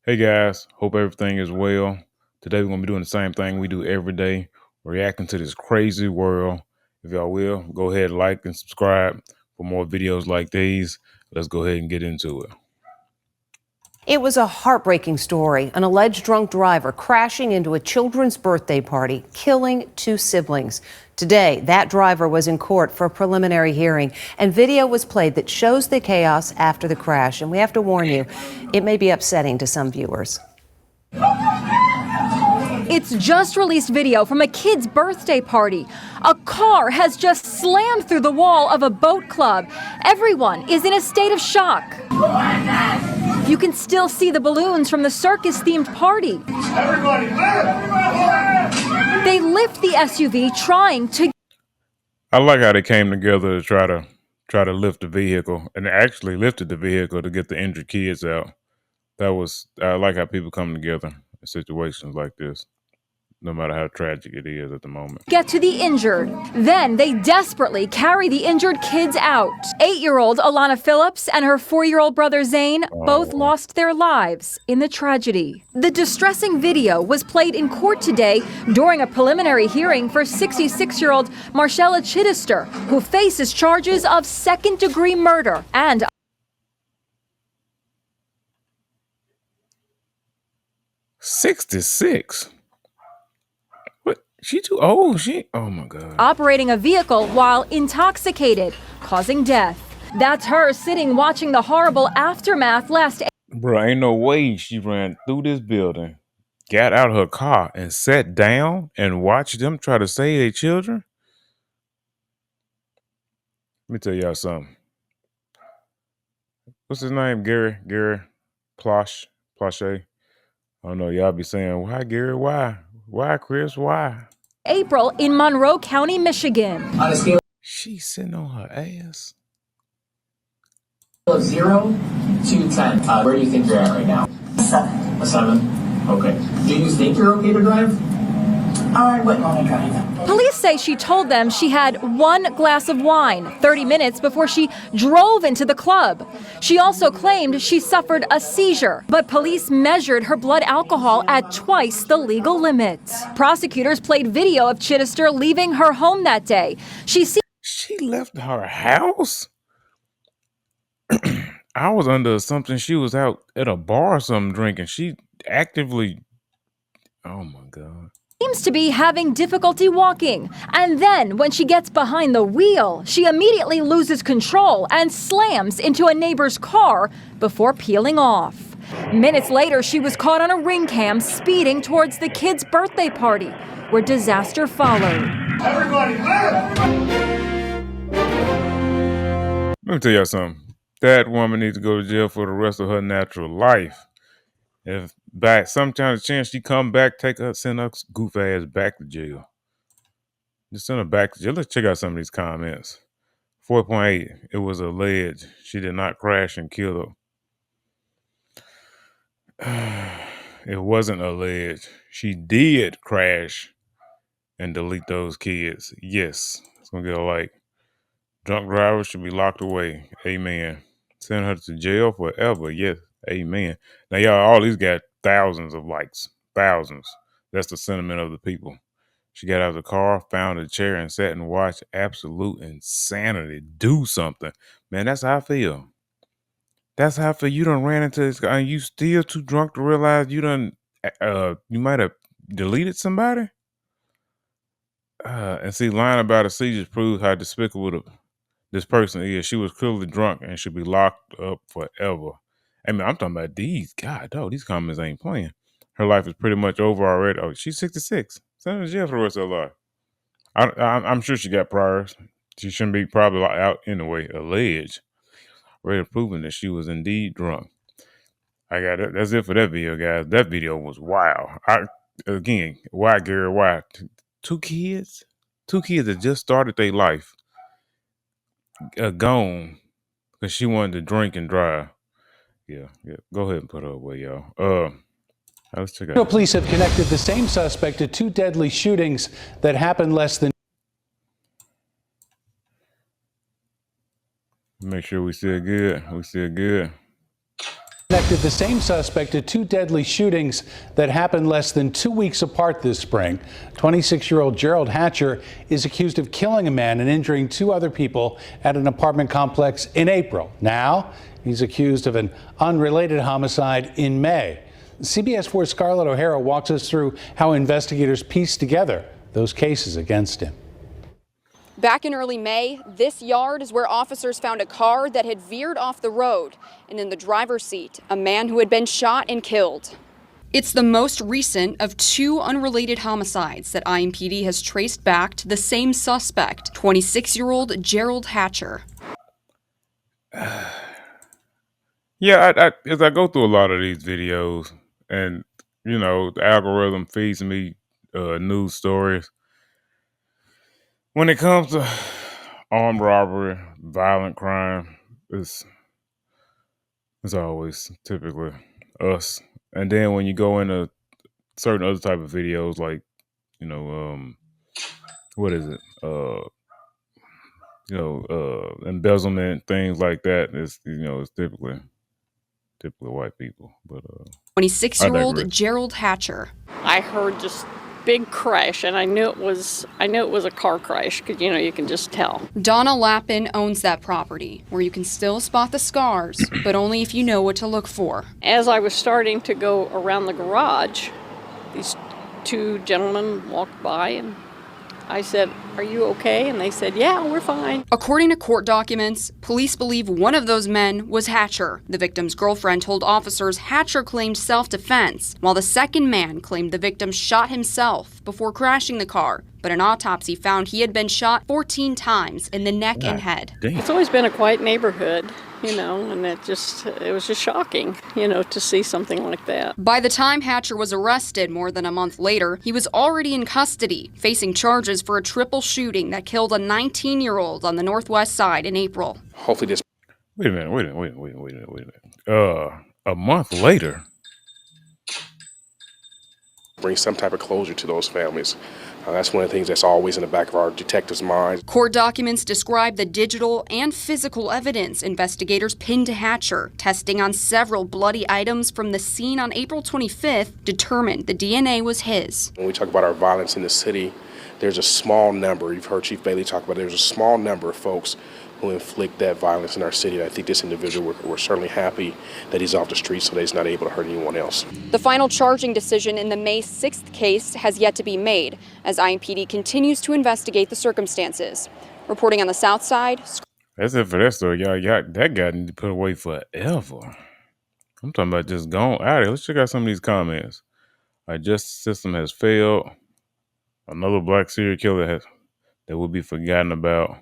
Hey guys, hope everything is well. Today we're gonna be doing the same thing we do every day, reacting to this crazy world. If y'all will, go ahead, like and subscribe for more videos like these. Let's go ahead and get into it. It was a heartbreaking story. An alleged drunk driver crashing into a children's birthday party, killing two siblings. Today, that driver was in court for a preliminary hearing, and video was played that shows the chaos after the crash. And we have to warn you, it may be upsetting to some viewers. It's just released video from a kid's birthday party. A car has just slammed through the wall of a boat club. Everyone is in a state of shock. You can still see the balloons from the circus-themed party. Everybody, lift! They lift the SUV trying to. I like how they came together to try to lift the vehicle, and they actually lifted the vehicle to get the injured kids out. I like how people come together in situations like this, no matter how tragic it is at the moment. Get to the injured. Then they desperately carry the injured kids out. 8-year-old Alana Phillips and her 4-year-old brother Zane both lost their lives in the tragedy. The distressing video was played in court today during a preliminary hearing for 66-year-old Marcella Chittister, who faces charges of second-degree murder and 66. What? She too old. Oh my God. operating a vehicle while intoxicated, causing death. That's her sitting watching the horrible aftermath last. Bro, ain't no way she ran through this building, got out of her car, and sat down and watched them try to save their children. Let me tell y'all something. What's his name? Gary Plache. I don't know. Y'all be saying, why, Gary? Why? Why, Chris? Why? April in Monroe County, Michigan. On a scale She's sitting on her ass. of 0 to 10, where do you think you're at right now? 7. A 7? Okay. Do you think you're okay to drive? I wouldn't want to drive. Police say she told them she had one glass of wine 30 minutes before she drove into the club. She also claimed she suffered a seizure, but police measured her blood alcohol at twice the legal limit. Prosecutors played video of Chittister leaving her home that day. She left her house? I was under assumption she was out at a bar or something drinking. She actively. Oh my God. Seems to be having difficulty walking. And then when she gets behind the wheel, she immediately loses control and slams into a neighbor's car before peeling off. Minutes later, she was caught on a ring cam speeding towards the kid's birthday party, where disaster followed. Everybody, lift! Let me tell y'all something. That woman needs to go to jail for the rest of her natural life. If by some chance she come back, send her goof ass back to jail. Just send her back to jail. Let's check out some of these comments. 4.8. It was alleged she did not crash and kill her. It wasn't alleged. She did crash and delete those kids. Yes. It's gonna get a like. Drunk drivers should be locked away. Amen. Send her to jail forever. Yes. Amen. Now, y'all, all these got thousands of likes. Thousands. That's the sentiment of the people. She got out of the car, found a chair, and sat and watched absolute insanity. Do something. Man, that's how I feel. That's how I feel. You done ran into this guy and you still too drunk to realize you might have deleted somebody? And see, lying about a seizure proves how despicable this person is. She was clearly drunk and should be locked up forever. I mean, I'm talking about these. God, dog, these comments ain't playing. Her life is pretty much over already. Oh, she's 66. Send her to jail for the rest of her life. I'm sure she got priors. She shouldn't be probably out anyway. Alleged. Already proven that she was indeed drunk. I got it. That's it for that video, guys. That video was wild. Again, why, Gary? Why? Two kids that just started their life gone because she wanted to drink and drive. Yeah. Go ahead and put her away, y'all. Let's check out. Police have connected the same suspect to 2 deadly shootings that happened less than. Make sure we still good. Connected the same suspect to two deadly shootings that happened less than 2 weeks apart this spring. 26-year-old Gerald Hatcher is accused of killing a man and injuring two other people at an apartment complex in April. Now he's accused of an unrelated homicide in May. CBS 4's Scarlett O'Hara walks us through how investigators pieced together those cases against him. Back in early May, this yard is where officers found a car that had veered off the road, and in the driver's seat, a man who had been shot and killed. It's the most recent of two unrelated homicides that IMPD has traced back to the same suspect, 26-year-old Gerald Hatcher. Yeah, as I go through a lot of these videos, and you know, the algorithm feeds me news stories. When it comes to armed robbery, violent crime, it's always typically us. And then when you go into certain other type of videos, like, you know, what is it? Embezzlement, things like that. It's, you know, it's typically white people. But 26-year-old Gerald Hatcher. I heard just big crash, and I knew it was a car crash, because you can just tell. Donna Lappin owns that property, where you can still spot the scars, but only if you know what to look for. As I was starting to go around the garage, these two gentlemen walked by, and I said, "Are you okay?" And they said, "Yeah, we're fine." According to court documents, police believe one of those men was Hatcher. The victim's girlfriend told officers Hatcher claimed self-defense, while the second man claimed the victim shot himself before crashing the car. But an autopsy found he had been shot 14 times in the neck and head. damn. It's always been a quiet neighborhood, and it was just shocking, to see something like that. By the time Hatcher was arrested more than a month later, he was already in custody, facing charges for a triple shooting that killed a 19-year-old on the Northwest Side in April. Hopefully this. Wait a minute. A month later. Bring some type of closure to those families. That's one of the things that's always in the back of our detectives' minds. Court documents describe the digital and physical evidence investigators pinned to Hatcher. Testing on several bloody items from the scene on April 25th determined the DNA was his. When we talk about our violence in the city, there's a small number, you've heard Chief Bailey talk about it, there's a small number of folks who inflict that violence in our city. I think this individual, we're certainly happy that he's off the street so that he's not able to hurt anyone else. The final charging decision in the May 6th case has yet to be made, as IMPD continues to investigate the circumstances. Reporting on the South Side. That's it for that story. Y'all, that guy need to put away forever. I'm talking about just gone out of here. Let's check out some of these comments. Our justice system has failed. Another black serial killer that will be forgotten about.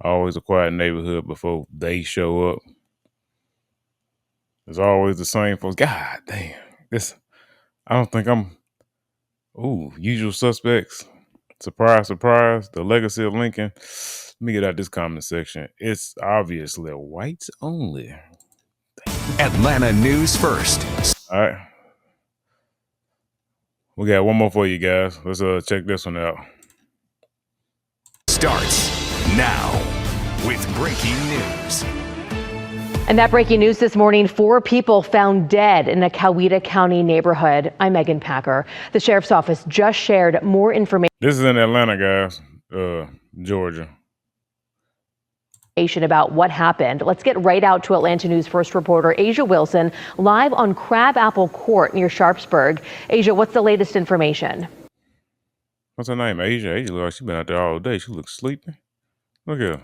Always a quiet neighborhood before they show up. It's always the same folks. God damn. I don't think I'm... Ooh, Usual Suspects. Surprise, surprise. The Legacy of Lincoln. Let me get out this comment section. It's obviously whites only. Atlanta News First. All right. We got one more for you guys. Let's check this one out. Starts now with breaking news. And that breaking news this morning, 4 people found dead in a Coweta County neighborhood. I'm Megan Packer. The sheriff's office just shared more information. This is in Atlanta, guys. Georgia. About what happened. Let's get right out to Atlanta News First reporter Asia Wilson, live on Crabapple Court near Sharpsburg. Asia, what's the latest information? What's her name? Asia. Asia looks like she's been out there all day. She looks sleepy. Look at her.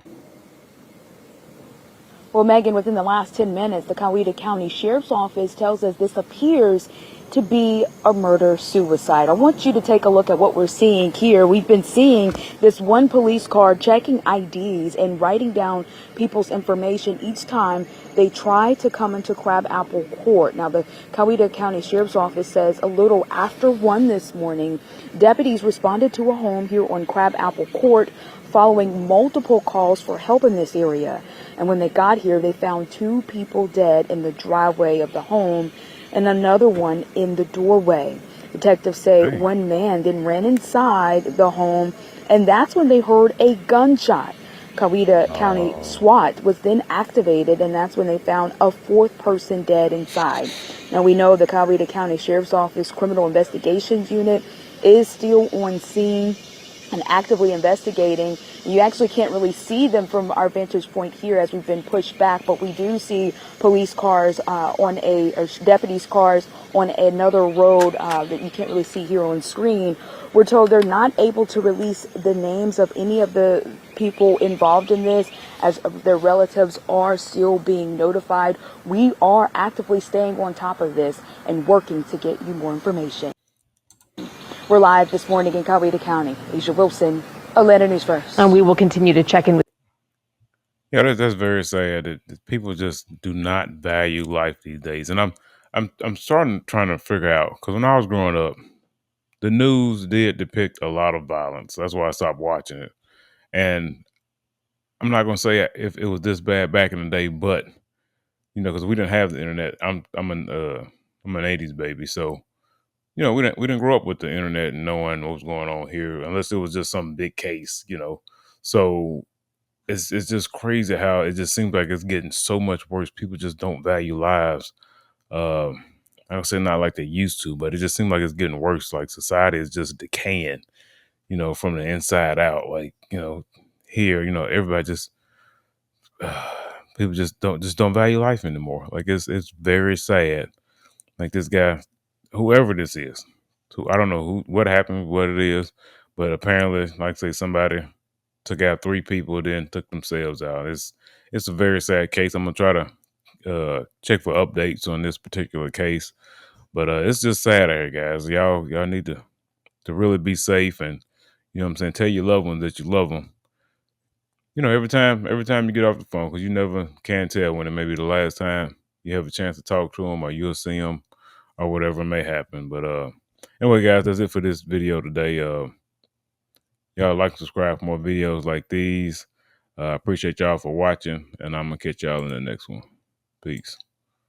Well, Megan, within the last 10 minutes, the Coweta County Sheriff's Office tells us this appears to be a murder-suicide. I want you to take a look at what we're seeing here. We've been seeing this one police car checking IDs and writing down people's information each time they try to come into Crabapple Court. Now, the Coweta County Sheriff's Office says a little after 1 this morning, deputies responded to a home here on Crabapple Court following multiple calls for help in this area. And when they got here, they found 2 people dead in the driveway of the home and another one in the doorway. Detectives say one man then ran inside the home, and that's when they heard a gunshot. Coweta County SWAT was then activated, and that's when they found a fourth person dead inside. Now, we know the Coweta County Sheriff's Office Criminal Investigations Unit is still on scene and actively investigating. You actually can't really see them from our vantage point here as we've been pushed back, but we do see police cars or deputies' cars on another road that you can't really see here on screen. We're told they're not able to release the names of any of the people involved in this, as their relatives are still being notified. We are actively staying on top of this and working to get you more information. We're live this morning in Coweta County. Asia Wilson, Atlanta News First. And we will continue to check in with. Yeah, that's very sad that people just do not value life these days. And I'm trying to figure out, because when I was growing up, the news did depict a lot of violence. That's why I stopped watching it. And I'm not going to say if it was this bad back in the day, but because we didn't have the internet. I'm an 80s baby, so we didn't grow up with the internet and knowing what was going on here, unless it was just some big case. So it's just crazy how it just seems like it's getting so much worse. People just don't value lives. I don't say not like they used to, but it just seems like it's getting worse. Like society is just decaying, from the inside out. Like, here, everybody just people just don't value life anymore. Like it's very sad. Like this guy, whoever this is, I don't know what happened, what it is, but apparently, like I say, somebody took out 3 people, then took themselves out. It's a very sad case. I'm gonna try to check for updates on this particular case, but it's just sad out here, guys. Y'all need to really be safe, and what I'm saying, tell your loved ones that you love them. Every time you get off the phone, because you never can tell when it may be the last time you have a chance to talk to them, or you'll see them, or whatever may happen. But anyway, guys, that's it for this video today. Y'all like and subscribe for more videos like these. Appreciate y'all for watching, and I'm gonna catch y'all in the next one. Peace.